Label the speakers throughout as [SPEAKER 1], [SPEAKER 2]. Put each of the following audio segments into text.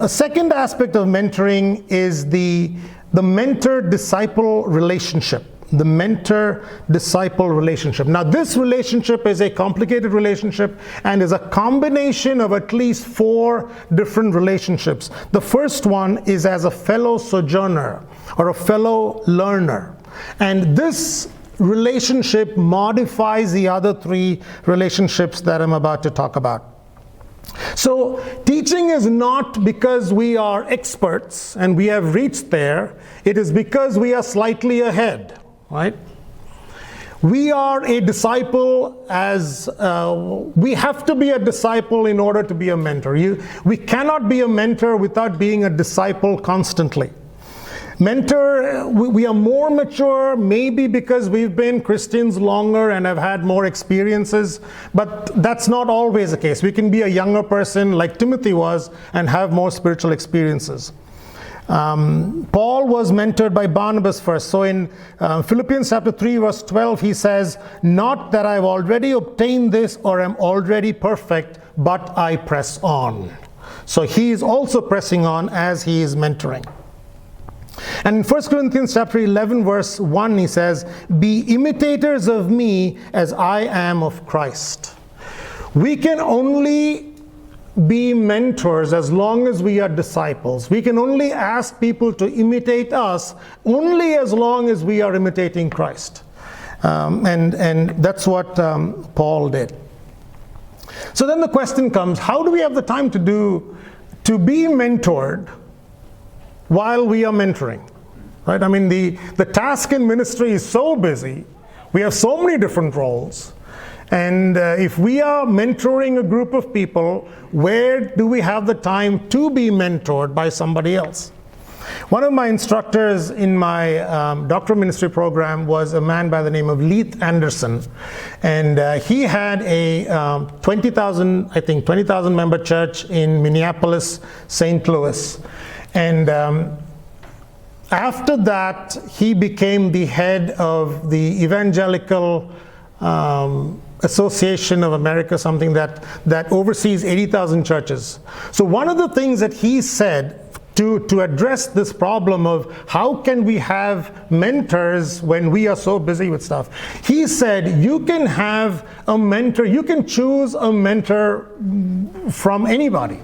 [SPEAKER 1] A second aspect of mentoring is the mentor-disciple relationship. The mentor-disciple relationship. Now, this relationship is a complicated relationship and is a combination of at least 4 different relationships. The first one is as a fellow sojourner or a fellow learner. And this relationship modifies the other 3 relationships that I'm about to talk about. So, teaching is not because we are experts and we have reached there. It is because we are slightly ahead, right? We are a disciple we have to be a disciple in order to be a mentor. We cannot be a mentor without being a disciple constantly. Mentor, we are more mature, maybe because we've been Christians longer and have had more experiences, but that's not always the case. We can be a younger person like Timothy was and have more spiritual experiences. Paul was mentored by Barnabas first. So in Philippians chapter 3 verse 12 he says, "Not that I've already obtained this or am already perfect, but I press on." So he is also pressing on as he is mentoring. And in 1 Corinthians chapter 11 verse 1 he says, "Be imitators of me as I am of Christ." We can only be mentors as long as we are disciples. We can only ask people to imitate us only as long as we are imitating Christ. And that's what Paul did. So then the question comes, how do we have the time to be mentored while we are mentoring? Right? I mean, the task in ministry is so busy. We have so many different roles. And if we are mentoring a group of people, where do we have the time to be mentored by somebody else? One of my instructors in my doctoral ministry program was a man by the name of Leith Anderson. And he had a 20,000 member church in Minneapolis, St. Louis. And after that, he became the head of the Evangelical Association of America, something that oversees 80,000 churches. So one of the things that he said to address this problem of how can we have mentors when we are so busy with stuff, he said you can have a mentor, you can choose a mentor from anybody.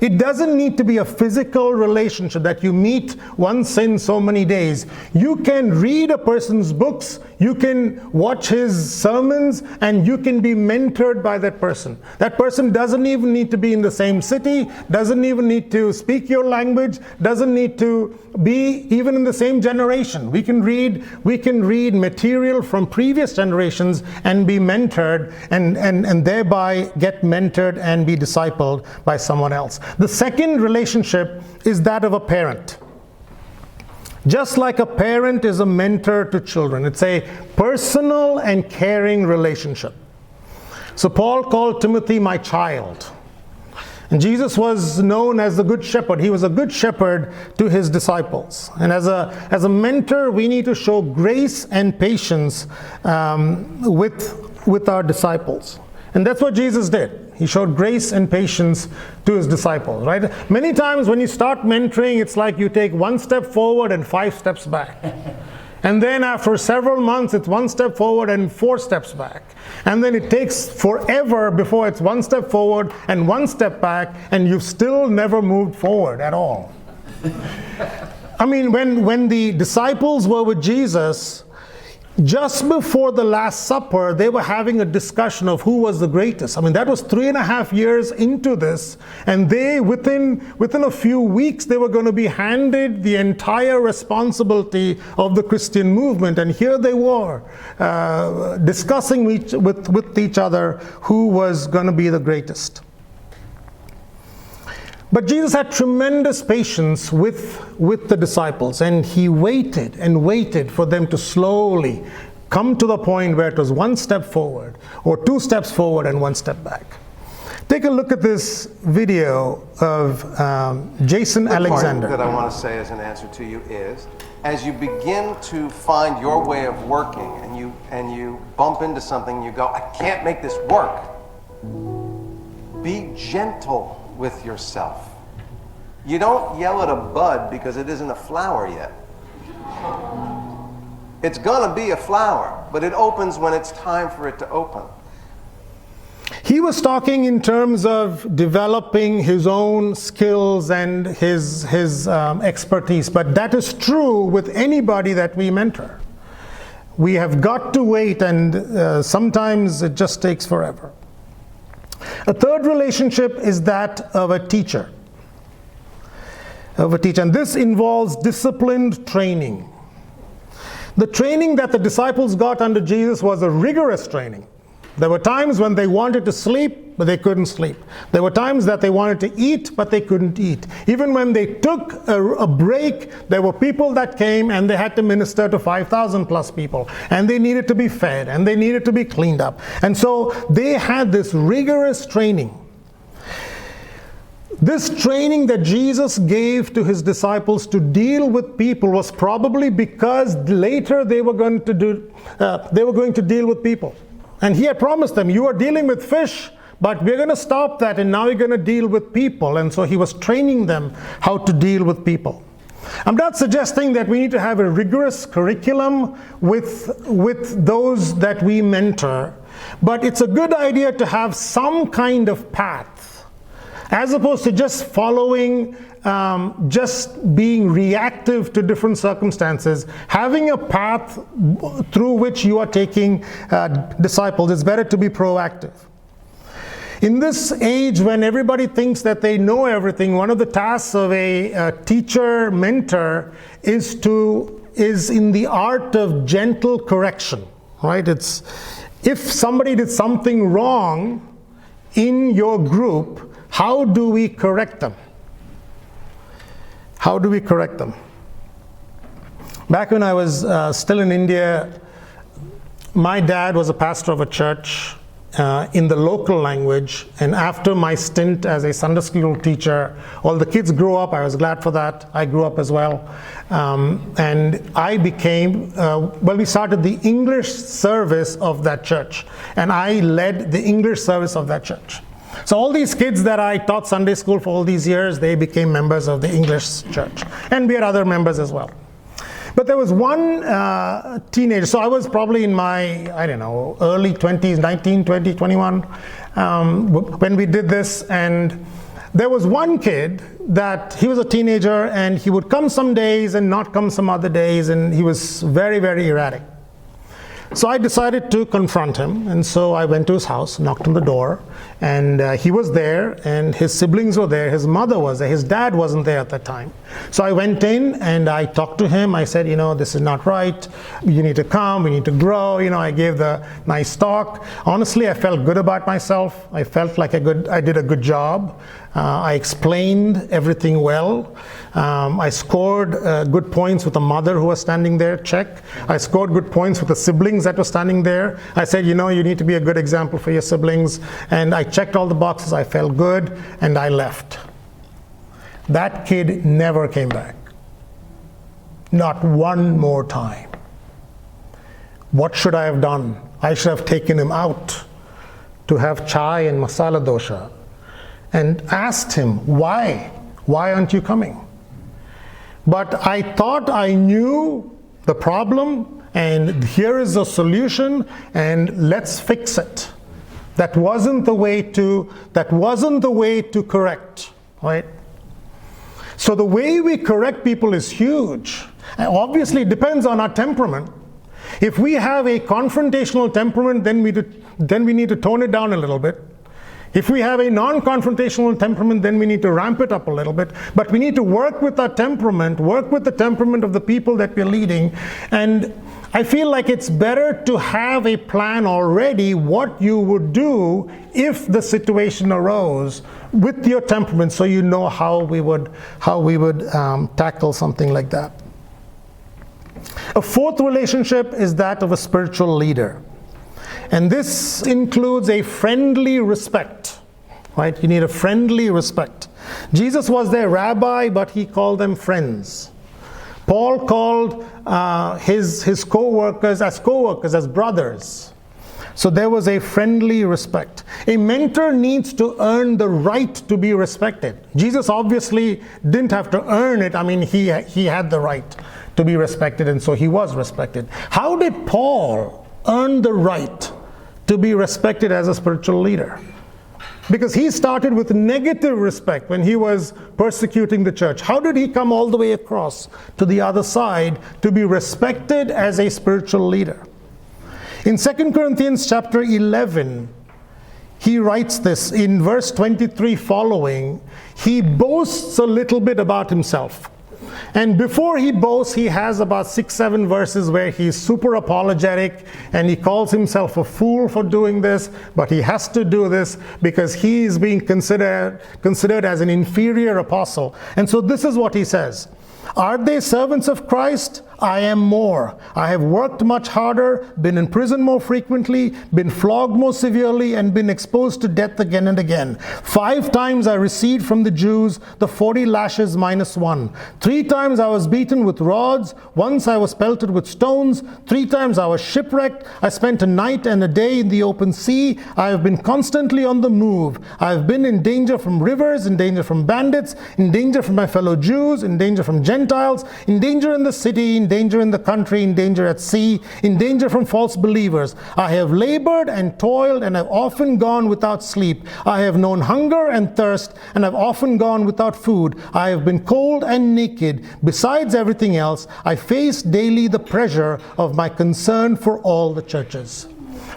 [SPEAKER 1] It doesn't need to be a physical relationship that you meet once in so many days. You can read a person's books, you can watch his sermons, and you can be mentored by that person. That person doesn't even need to be in the same city, doesn't even need to speak your language, doesn't need to be even in the same generation. We can read material from previous generations and be mentored and thereby get mentored and be discipled by someone else. The second relationship is that of a parent. Just like a parent is a mentor to children, it's a personal and caring relationship. So Paul called Timothy my child. And Jesus was known as the Good Shepherd. He was a good shepherd to his disciples. And as a mentor, we need to show grace and patience with our disciples. And that's what Jesus did. He showed grace and patience to his disciples, right? Many times when you start mentoring, it's like you take 1 step forward and 5 steps back. And then after several months, it's 1 step forward and 4 steps back. And then it takes forever before it's 1 step forward and 1 step back, and you've still never moved forward at all. I mean, when the disciples were with Jesus, just before the Last Supper, they were having a discussion of who was the greatest. I mean, that was 3.5 years into this, and they, within a few weeks, they were going to be handed the entire responsibility of the Christian movement. And here they were, discussing with each other who was going to be the greatest. But Jesus had tremendous patience with the disciples, and he waited and waited for them to slowly come to the point where it was 1 step forward or 2 steps forward and 1 step back. Take a look at this video of Jason Alexander.
[SPEAKER 2] The part that I want to say as an answer to you is, as you begin to find your way of working and you bump into something, you go, I can't make this work. Be gentle with yourself. You don't yell at a bud because it isn't a flower yet. It's gonna be a flower, but it opens when it's time for it to open.
[SPEAKER 1] He was talking in terms of developing his own skills and his expertise, but that is true with anybody that we mentor. We have got to wait, and sometimes it just takes forever. A third relationship is that of a teacher. And this involves disciplined training. The training that the disciples got under Jesus was a rigorous training. There were times when they wanted to sleep, but they couldn't sleep. There were times that they wanted to eat, but they couldn't eat. Even when they took a break, there were people that came and they had to minister to 5,000 plus people. And they needed to be fed, and they needed to be cleaned up. And so they had this rigorous training. This training that Jesus gave to his disciples to deal with people was probably because later they were going to deal with people. And he had promised them, you are dealing with fish, but we're going to stop that, and now you're going to deal with people. And so he was training them how to deal with people. I'm not suggesting that we need to have a rigorous curriculum with those that we mentor, but it's a good idea to have some kind of path, as opposed to just following, just being reactive to different circumstances. Having a path through which you are taking disciples, it's better to be proactive. In this age when everybody thinks that they know everything, one of the tasks of a teacher mentor is in the art of gentle correction, right? It's if somebody did something wrong in your group, how do we correct them? How do we correct them? Back when I was still in India, my dad was a pastor of a church in the local language, and after my stint as a Sunday school teacher, all the kids grew up. I was glad for that. I grew up as well. And I became, we started the English service of that church, and I led the English service of that church. So all these kids that I taught Sunday school for all these years, they became members of the English church. And we had other members as well. But there was one teenager, so I was probably in my, early 20s, 19, 20, 21, when we did this. And there was one kid that he was a teenager, and he would come some days and not come some other days, and he was very, very erratic. So I decided to confront him, and so I went to his house, knocked on the door, and he was there, and his siblings were there, his mother was there, his dad wasn't there at that time. So I went in and I talked to him. I said, this is not right, you need to come, we need to grow. I gave the nice talk. Honestly, I felt good about myself. I felt like I did a good job. I explained everything well. I scored good points with the mother who was standing there, check. I scored good points with the siblings that were standing there. I said, you need to be a good example for your siblings. And I checked all the boxes, I felt good, and I left. That kid never came back. Not one more time. What should I have done? I should have taken him out to have chai and masala dosha and asked him, why aren't you coming? But I thought I knew the problem, and here is a solution, and let's fix it. That wasn't the way to correct, right? So the way we correct people is huge. And obviously it depends on our temperament. If we have a confrontational temperament, then we need to tone it down a little bit. If we have a non-confrontational temperament, then we need to ramp it up a little bit. But we need to work with our temperament, work with the temperament of the people that we're leading. And I feel like it's better to have a plan already what you would do if the situation arose with your temperament, so you know how we would tackle something like that. A fourth relationship is that of a spiritual leader. And this includes a friendly respect, right? You need a friendly respect. Jesus was their rabbi, but he called them friends. Paul called his co-workers as brothers. So there was a friendly respect. A mentor needs to earn the right to be respected. Jesus obviously didn't have to earn it. I mean, he had the right to be respected, and so he was respected. How did Paul earn the right to be respected as a spiritual leader? Because he started with negative respect when he was persecuting the church. How did he come all the way across to the other side to be respected as a spiritual leader? In 2 Corinthians chapter 11, he writes this in verse 23 following. He boasts a little bit about himself. And before he boasts, he has about 6-7 verses where he's super apologetic and he calls himself a fool for doing this, but he has to do this because he is being considered as an inferior apostle. And so this is what he says. Are they servants of Christ? I am more. I have worked much harder, been in prison more frequently, been flogged more severely, and been exposed to death again and again. 5 times I received from the Jews the 40 lashes minus 1. 3 times I was beaten with rods. Once I was pelted with stones. 3 times I was shipwrecked. I spent a night and a day in the open sea. I have been constantly on the move. I have been in danger from rivers, in danger from bandits, in danger from my fellow Jews, in danger from Gentiles, in danger in the city, in danger in the country, in danger at sea, in danger from false believers. I have labored and toiled and have often gone without sleep. I have known hunger and thirst and have often gone without food. I have been cold and naked. Besides everything else, I face daily the pressure of my concern for all the churches.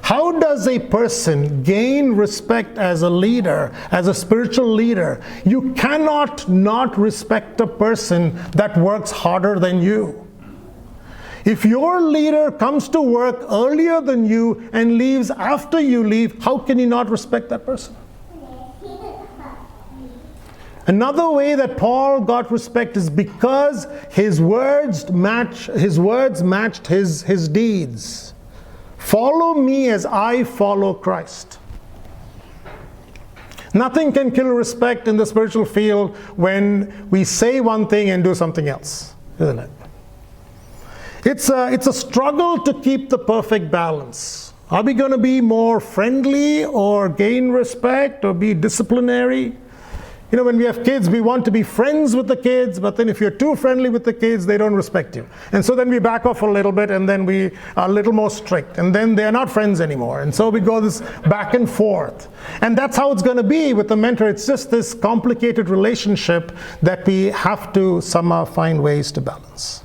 [SPEAKER 1] How does a person gain respect as a leader, as a spiritual leader? You cannot not respect a person that works harder than you. If your leader comes to work earlier than you and leaves after you leave, how can you not respect that person? Another way that Paul got respect is because his words matched his deeds. Follow me as I follow Christ. Nothing can kill respect in the spiritual field when we say one thing and do something else, isn't it? It's a struggle to keep the perfect balance. Are we going to be more friendly or gain respect or be disciplinary? You know, when we have kids, we want to be friends with the kids, but then if you're too friendly with the kids, they don't respect you. And so then we back off a little bit, and then we are a little more strict, and then they're not friends anymore. And so we go this back and forth. And that's how it's going to be with the mentor. It's just this complicated relationship that we have to somehow find ways to balance.